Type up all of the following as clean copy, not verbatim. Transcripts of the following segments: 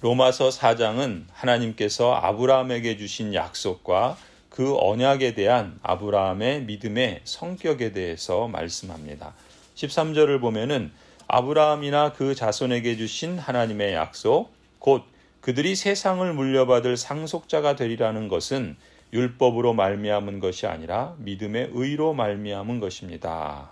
로마서 4장은 하나님께서 아브라함에게 주신 약속과 그 언약에 대한 아브라함의 믿음의 성격에 대해서 말씀합니다. 13절을 보면은 아브라함이나 그 자손에게 주신 하나님의 약속, 곧 그들이 세상을 물려받을 상속자가 되리라는 것은 율법으로 말미암은 것이 아니라 믿음의 의로 말미암은 것입니다.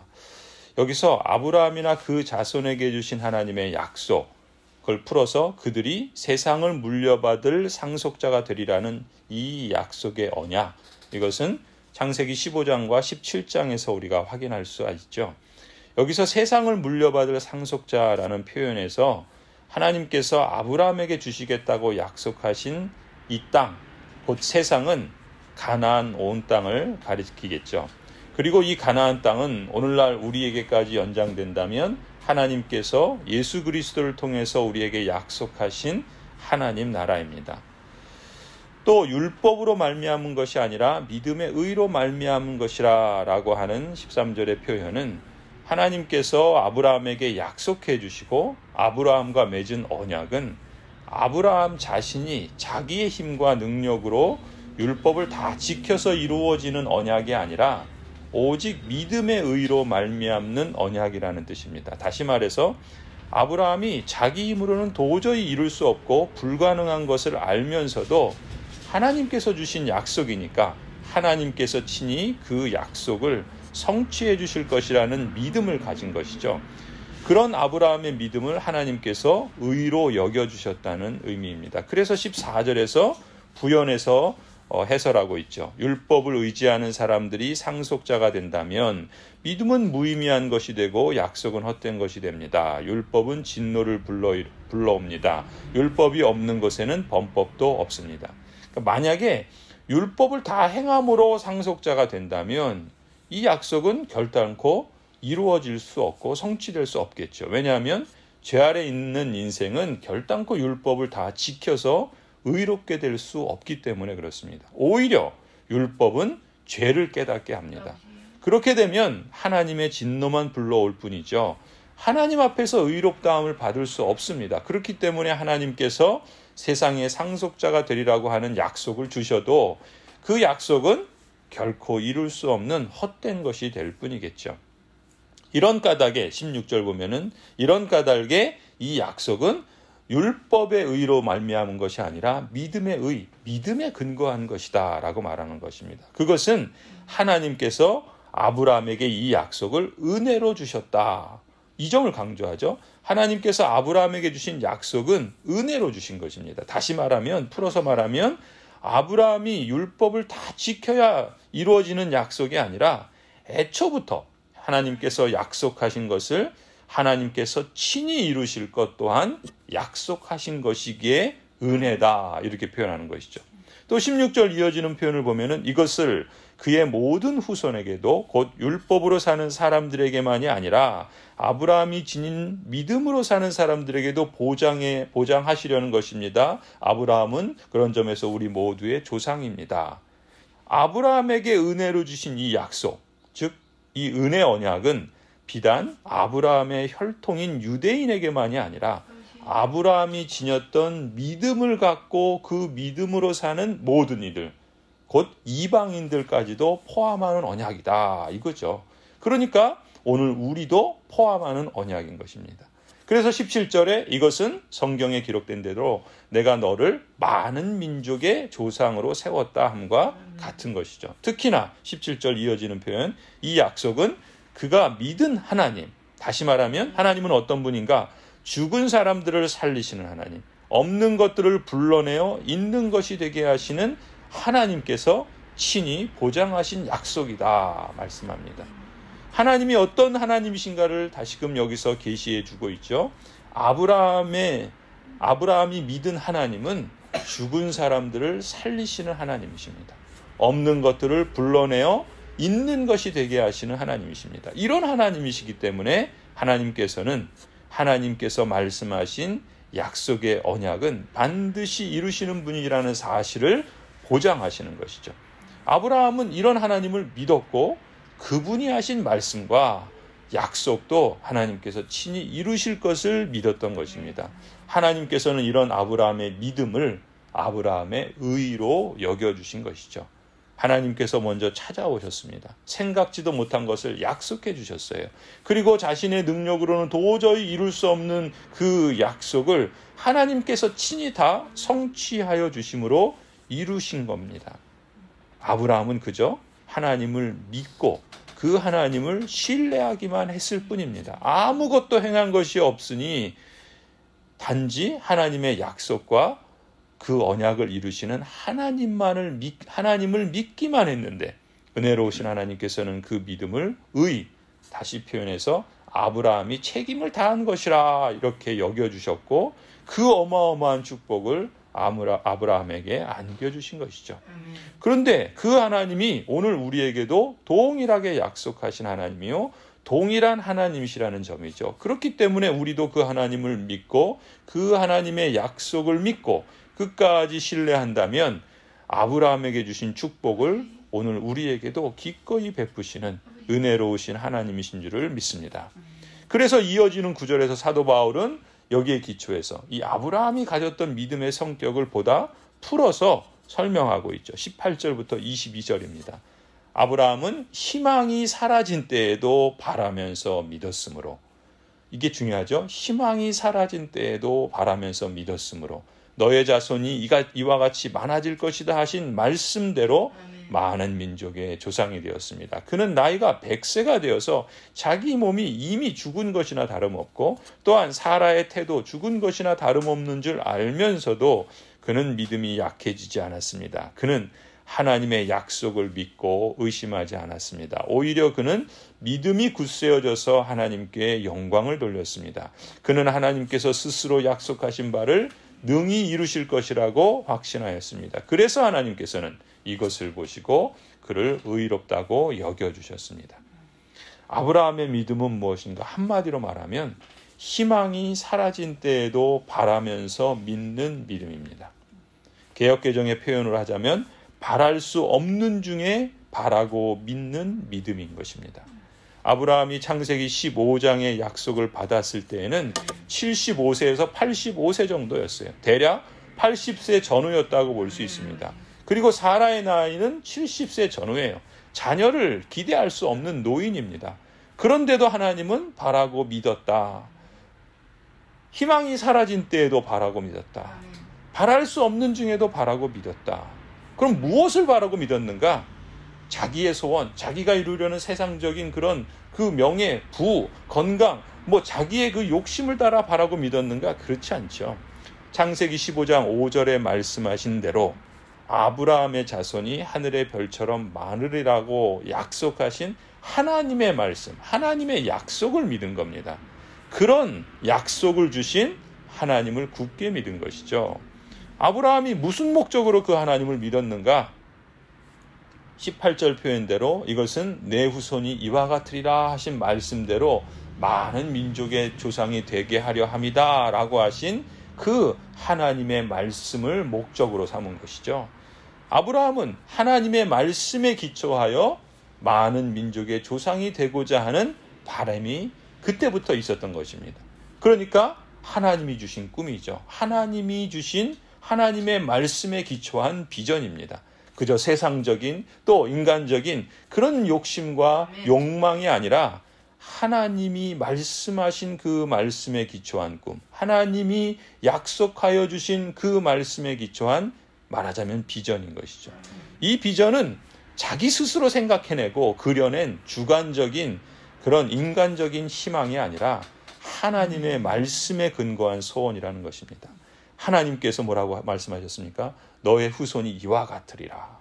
여기서 아브라함이나 그 자손에게 주신 하나님의 약속, 그걸 풀어서 그들이 세상을 물려받을 상속자가 되리라는 이 약속의 언약, 이것은 창세기 15장과 17장에서 우리가 확인할 수 있죠. 여기서 세상을 물려받을 상속자라는 표현에서 하나님께서 아브라함에게 주시겠다고 약속하신 이 땅, 곧 세상은 가나안 온 땅을 가리키겠죠. 그리고 이 가나안 땅은 오늘날 우리에게까지 연장된다면 하나님께서 예수 그리스도를 통해서 우리에게 약속하신 하나님 나라입니다. 또 율법으로 말미암은 것이 아니라 믿음의 의로 말미암은 것이라 라고 하는 13절의 표현은 하나님께서 아브라함에게 약속해 주시고 아브라함과 맺은 언약은 아브라함 자신이 자기의 힘과 능력으로 율법을 다 지켜서 이루어지는 언약이 아니라 오직 믿음의 의로 말미암는 언약이라는 뜻입니다. 다시 말해서 아브라함이 자기 힘으로는 도저히 이룰 수 없고 불가능한 것을 알면서도 하나님께서 주신 약속이니까 하나님께서 친히 그 약속을 성취해 주실 것이라는 믿음을 가진 것이죠. 그런 아브라함의 믿음을 하나님께서 의로 여겨주셨다는 의미입니다. 그래서 14절에서 부연해서 해설하고 있죠. 율법을 의지하는 사람들이 상속자가 된다면 믿음은 무의미한 것이 되고 약속은 헛된 것이 됩니다. 율법은 진노를 불러옵니다. 율법이 없는 것에는 범법도 없습니다. 그러니까 만약에 율법을 다 행함으로 상속자가 된다면 이 약속은 결단코 이루어질 수 없고 성취될 수 없겠죠. 왜냐하면 죄 아래 있는 인생은 결단코 율법을 다 지켜서 의롭게 될 수 없기 때문에 그렇습니다. 오히려 율법은 죄를 깨닫게 합니다. 그렇게 되면 하나님의 진노만 불러올 뿐이죠. 하나님 앞에서 의롭다함을 받을 수 없습니다. 그렇기 때문에 하나님께서 세상의 상속자가 되리라고 하는 약속을 주셔도 그 약속은 결코 이룰 수 없는 헛된 것이 될 뿐이겠죠. 이런 까닭에 16절 보면은 이런 까닭에 이 약속은 율법의 의로 말미암은 것이 아니라 믿음의 의, 믿음에 근거한 것이다 라고 말하는 것입니다. 그것은 하나님께서 아브라함에게 이 약속을 은혜로 주셨다. 이 점을 강조하죠. 하나님께서 아브라함에게 주신 약속은 은혜로 주신 것입니다. 다시 말하면, 풀어서 말하면 아브라함이 율법을 다 지켜야 이루어지는 약속이 아니라 애초부터 하나님께서 약속하신 것을 하나님께서 친히 이루실 것 또한 약속하신 것이기에 은혜다 이렇게 표현하는 것이죠. 또 16절 이어지는 표현을 보면은 이것을 그의 모든 후손에게도 곧 율법으로 사는 사람들에게만이 아니라 아브라함이 지닌 믿음으로 사는 사람들에게도 보장하시려는 것입니다. 아브라함은 그런 점에서 우리 모두의 조상입니다. 아브라함에게 은혜로 주신 이 약속, 즉 이 은혜 언약은 비단 아브라함의 혈통인 유대인에게만이 아니라 아브라함이 지녔던 믿음을 갖고 그 믿음으로 사는 모든 이들, 곧 이방인들까지도 포함하는 언약이다 이거죠. 그러니까 오늘 우리도 포함하는 언약인 것입니다. 그래서 17절에 이것은 성경에 기록된 대로 내가 너를 많은 민족의 조상으로 세웠다 함과 같은 것이죠. 특히나 17절 이어지는 표현, 이 약속은 그가 믿은 하나님, 다시 말하면 하나님은 어떤 분인가? 죽은 사람들을 살리시는 하나님, 없는 것들을 불러내어 있는 것이 되게 하시는 하나님께서 친히 보장하신 약속이다 말씀합니다. 하나님이 어떤 하나님이신가를 다시금 여기서 계시해 주고 있죠. 아브라함이 믿은 하나님은 죽은 사람들을 살리시는 하나님이십니다. 없는 것들을 불러내어 있는 것이 되게 하시는 하나님이십니다. 이런 하나님이시기 때문에 하나님께서 말씀하신 약속의 언약은 반드시 이루시는 분이라는 사실을 보장하시는 것이죠. 아브라함은 이런 하나님을 믿었고 그분이 하신 말씀과 약속도 하나님께서 친히 이루실 것을 믿었던 것입니다. 하나님께서는 이런 아브라함의 믿음을 아브라함의 의로 여겨주신 것이죠. 하나님께서 먼저 찾아오셨습니다. 생각지도 못한 것을 약속해 주셨어요. 그리고 자신의 능력으로는 도저히 이룰 수 없는 그 약속을 하나님께서 친히 다 성취하여 주심으로 이루신 겁니다. 아브라함은 그저 하나님을 믿고 그 하나님을 신뢰하기만 했을 뿐입니다. 아무것도 행한 것이 없으니 단지 하나님의 약속과 그 언약을 이루시는 하나님을 믿기만 했는데, 은혜로우신 하나님께서는 그 믿음을 다시 표현해서 아브라함이 책임을 다한 것이라 이렇게 여겨주셨고, 그 어마어마한 축복을 아브라함에게 안겨주신 것이죠. 그런데 그 하나님이 오늘 우리에게도 동일하게 약속하신 하나님이요, 동일한 하나님이시라는 점이죠. 그렇기 때문에 우리도 그 하나님을 믿고 그 하나님의 약속을 믿고 끝까지 신뢰한다면 아브라함에게 주신 축복을 오늘 우리에게도 기꺼이 베푸시는 은혜로우신 하나님이신 줄을 믿습니다. 그래서 이어지는 구절에서 사도 바울은 여기에 기초해서 이 아브라함이 가졌던 믿음의 성격을 보다 풀어서 설명하고 있죠. 18절부터 22절입니다. 아브라함은 희망이 사라진 때에도 바라면서 믿었으므로, 이게 중요하죠. 희망이 사라진 때에도 바라면서 믿었으므로 너의 자손이 이와 같이 많아질 것이다 하신 말씀대로 많은 민족의 조상이 되었습니다. 그는 나이가 100세가 되어서 자기 몸이 이미 죽은 것이나 다름없고 또한 사라의 태도 죽은 것이나 다름없는 줄 알면서도 그는 믿음이 약해지지 않았습니다. 그는 하나님의 약속을 믿고 의심하지 않았습니다. 오히려 그는 믿음이 굳세어져서 하나님께 영광을 돌렸습니다. 그는 하나님께서 스스로 약속하신 바를 능히 이루실 것이라고 확신하였습니다. 그래서 하나님께서는 이것을 보시고 그를 의롭다고 여겨주셨습니다. 아브라함의 믿음은 무엇인가? 한마디로 말하면 희망이 사라진 때에도 바라면서 믿는 믿음입니다. 개역개정의 표현을 하자면 바랄 수 없는 중에 바라고 믿는 믿음인 것입니다. 아브라함이 창세기 15장의 약속을 받았을 때에는 75세에서 85세 정도였어요. 대략 80세 전후였다고 볼 수 있습니다. 그리고 사라의 나이는 70세 전후예요. 자녀를 기대할 수 없는 노인입니다. 그런데도 하나님은 바라고 믿었다. 희망이 사라진 때에도 바라고 믿었다. 바랄 수 없는 중에도 바라고 믿었다. 그럼 무엇을 바라고 믿었는가? 자기의 소원, 자기가 이루려는 세상적인 그런 그 명예, 부, 건강, 자기의 그 욕심을 따라 바라고 믿었는가? 그렇지 않죠. 창세기 15장 5절에 말씀하신 대로 아브라함의 자손이 하늘의 별처럼 많으리라고 약속하신 하나님의 말씀, 하나님의 약속을 믿은 겁니다. 그런 약속을 주신 하나님을 굳게 믿은 것이죠. 아브라함이 무슨 목적으로 그 하나님을 믿었는가? 18절 표현대로 이것은 내 후손이 이와 같으리라 하신 말씀대로 많은 민족의 조상이 되게 하려 함이다 라고 하신 그 하나님의 말씀을 목적으로 삼은 것이죠. 아브라함은 하나님의 말씀에 기초하여 많은 민족의 조상이 되고자 하는 바람이 그때부터 있었던 것입니다. 그러니까 하나님이 주신 꿈이죠. 하나님이 주신 하나님의 말씀에 기초한 비전입니다. 그저 세상적인 또 인간적인 그런 욕심과 욕망이 아니라 하나님이 말씀하신 그 말씀에 기초한 꿈, 하나님이 약속하여 주신 그 말씀에 기초한 말하자면 비전인 것이죠. 이 비전은 자기 스스로 생각해내고 그려낸 주관적인 그런 인간적인 희망이 아니라 하나님의 말씀에 근거한 소원이라는 것입니다. 하나님께서 뭐라고 말씀하셨습니까? 너의 후손이 이와 같으리라.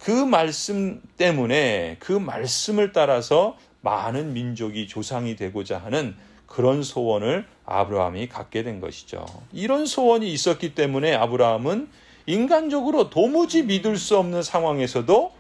그 말씀 때문에 그 말씀을 따라서 많은 민족이 조상이 되고자 하는 그런 소원을 아브라함이 갖게 된 것이죠. 이런 소원이 있었기 때문에 아브라함은 인간적으로 도무지 믿을 수 없는 상황에서도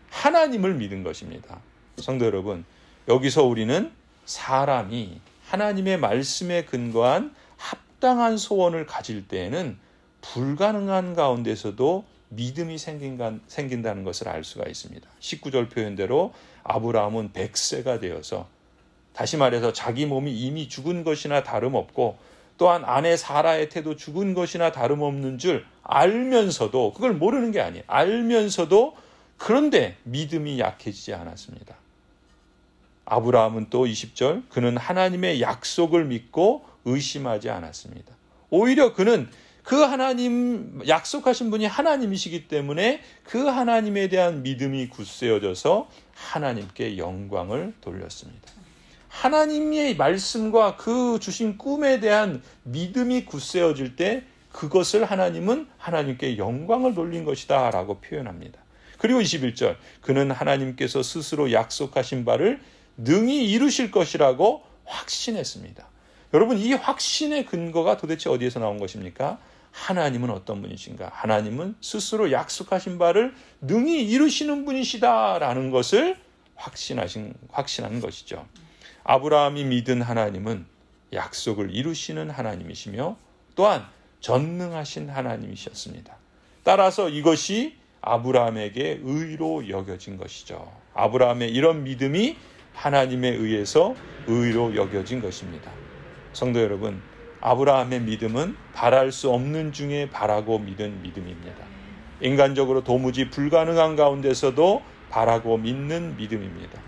하나님을 믿은 것입니다. 성도 여러분, 여기서 우리는 사람이 하나님의 말씀에 근거한 합당한 소원을 가질 때에는 불가능한 가운데서도 믿음이 생긴다는 것을 알 수가 있습니다. 19절 표현대로 아브라함은 100세가 되어서 다시 말해서 자기 몸이 이미 죽은 것이나 다름없고 또한 아내 사라의 태도 죽은 것이나 다름없는 줄 알면서도, 그걸 모르는 게 아니에요. 알면서도 그런데 믿음이 약해지지 않았습니다. 아브라함은 또 20절, 그는 하나님의 약속을 믿고 의심하지 않았습니다. 오히려 그는 그 하나님, 약속하신 분이 하나님이시기 때문에 그 하나님에 대한 믿음이 굳세어져서 하나님께 영광을 돌렸습니다. 하나님의 말씀과 그 주신 꿈에 대한 믿음이 굳세어질 때 그것을 하나님은 하나님께 영광을 돌린 것이다 라고 표현합니다. 그리고 21절, 그는 하나님께서 스스로 약속하신 바를 능히 이루실 것이라고 확신했습니다. 여러분, 이 확신의 근거가 도대체 어디에서 나온 것입니까? 하나님은 어떤 분이신가? 하나님은 스스로 약속하신 바를 능히 이루시는 분이시다라는 것을 확신하는 것이죠. 아브라함이 믿은 하나님은 약속을 이루시는 하나님이시며 또한 전능하신 하나님이셨습니다. 따라서 이것이 아브라함에게 의로 여겨진 것이죠. 아브라함의 이런 믿음이 하나님에 의해서 의로 여겨진 것입니다. 성도 여러분, 아브라함의 믿음은 바랄 수 없는 중에 바라고 믿은 믿음입니다. 인간적으로 도무지 불가능한 가운데서도 바라고 믿는 믿음입니다.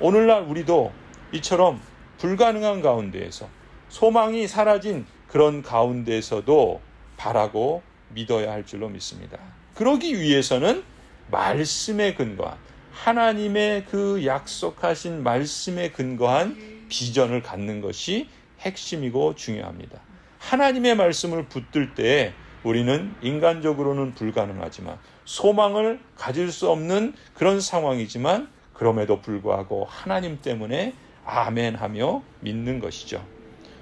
오늘날 우리도 이처럼 불가능한 가운데에서, 소망이 사라진 그런 가운데에서도 바라고 믿어야 할 줄로 믿습니다. 그러기 위해서는 말씀에 근거한, 하나님의 그 약속하신 말씀에 근거한 비전을 갖는 것이 핵심이고 중요합니다. 하나님의 말씀을 붙들 때 우리는 인간적으로는 불가능하지만, 소망을 가질 수 없는 그런 상황이지만 그럼에도 불구하고 하나님 때문에 아멘 하며 믿는 것이죠.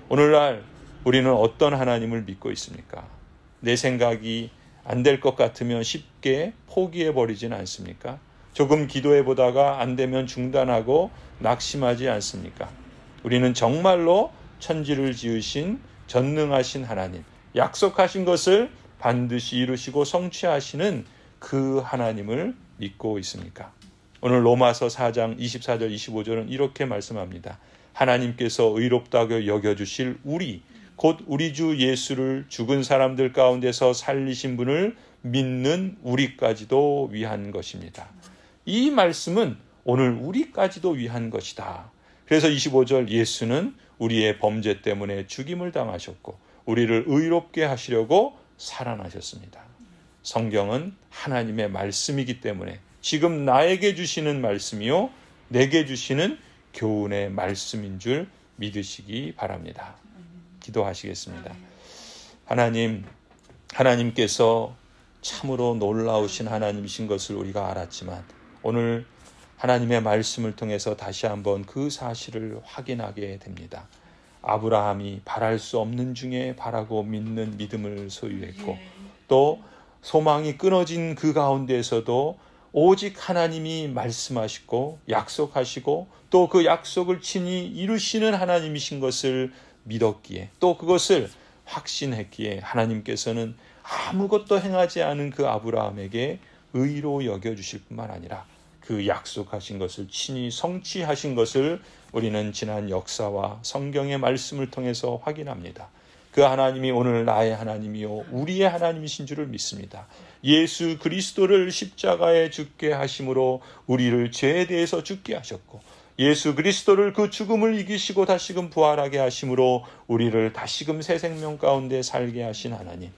오늘날 우리는 어떤 하나님을 믿고 있습니까? 내 생각이 안 될 것 같으면 쉽게 포기해버리진 않습니까? 조금 기도해보다가 안 되면 중단하고 낙심하지 않습니까? 우리는 정말로 천지를 지으신 전능하신 하나님, 약속하신 것을 반드시 이루시고 성취하시는 그 하나님을 믿고 있습니까? 오늘 로마서 4장 24절 25절은 이렇게 말씀합니다. 하나님께서 의롭다고 여겨주실 우리, 곧 우리 주 예수를 죽은 사람들 가운데서 살리신 분을 믿는 우리까지도 위한 것입니다. 이 말씀은 오늘 우리까지도 위한 것이다. 그래서 25절, 예수는 우리의 범죄 때문에 죽임을 당하셨고 우리를 의롭게 하시려고 살아나셨습니다. 성경은 하나님의 말씀이기 때문에 지금 나에게 주시는 말씀이요, 내게 주시는 교훈의 말씀인 줄 믿으시기 바랍니다. 기도하시겠습니다. 하나님께서 참으로 놀라우신 하나님이신 것을 우리가 알았지만 오늘 하나님의 말씀을 통해서 다시 한번 그 사실을 확인하게 됩니다. 아브라함이 바랄 수 없는 중에 바라고 믿는 믿음을 소유했고, 또 소망이 끊어진 그 가운데에서도 오직 하나님이 말씀하시고 약속하시고 또 그 약속을 친히 이루시는 하나님이신 것을 믿었기에, 또 그것을 확신했기에 하나님께서는 아무것도 행하지 않은 그 아브라함에게 의로 여겨주실 뿐만 아니라 그 약속하신 것을 친히 성취하신 것을 우리는 지난 역사와 성경의 말씀을 통해서 확인합니다. 그 하나님이 오늘 나의 하나님이요 우리의 하나님이신 줄을 믿습니다. 예수 그리스도를 십자가에 죽게 하심으로 우리를 죄에 대해서 죽게 하셨고, 예수 그리스도를 그 죽음을 이기시고 다시금 부활하게 하심으로 우리를 다시금 새 생명 가운데 살게 하신 하나님,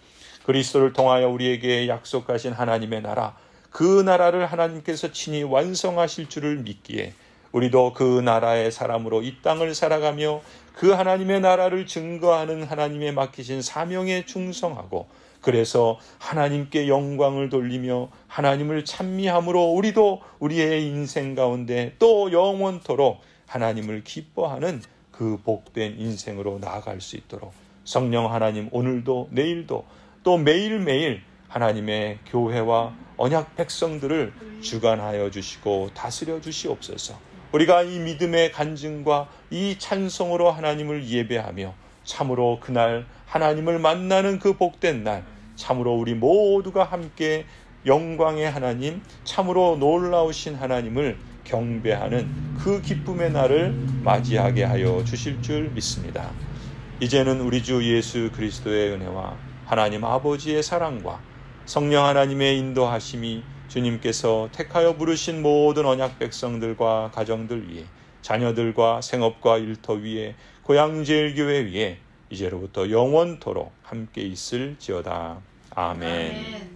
그리스도를 통하여 우리에게 약속하신 하나님의 나라, 그 나라를 하나님께서 친히 완성하실 줄을 믿기에 우리도 그 나라의 사람으로 이 땅을 살아가며 그 하나님의 나라를 증거하는 하나님의 맡기신 사명에 충성하고, 그래서 하나님께 영광을 돌리며 하나님을 찬미함으로 우리도 우리의 인생 가운데 또 영원토록 하나님을 기뻐하는 그 복된 인생으로 나아갈 수 있도록 성령 하나님, 오늘도 내일도 또 매일매일 하나님의 교회와 언약 백성들을 주관하여 주시고 다스려 주시옵소서. 우리가 이 믿음의 간증과 이 찬송으로 하나님을 예배하며 참으로 그날 하나님을 만나는 그 복된 날, 참으로 우리 모두가 함께 영광의 하나님, 참으로 놀라우신 하나님을 경배하는 그 기쁨의 날을 맞이하게 하여 주실 줄 믿습니다. 이제는 우리 주 예수 그리스도의 은혜와 하나님 아버지의 사랑과 성령 하나님의 인도하심이 주님께서 택하여 부르신 모든 언약 백성들과 가정들 위에, 자녀들과 생업과 일터 위에, 고향제일교회 위에 이제로부터 영원토록 함께 있을지어다. 아멘.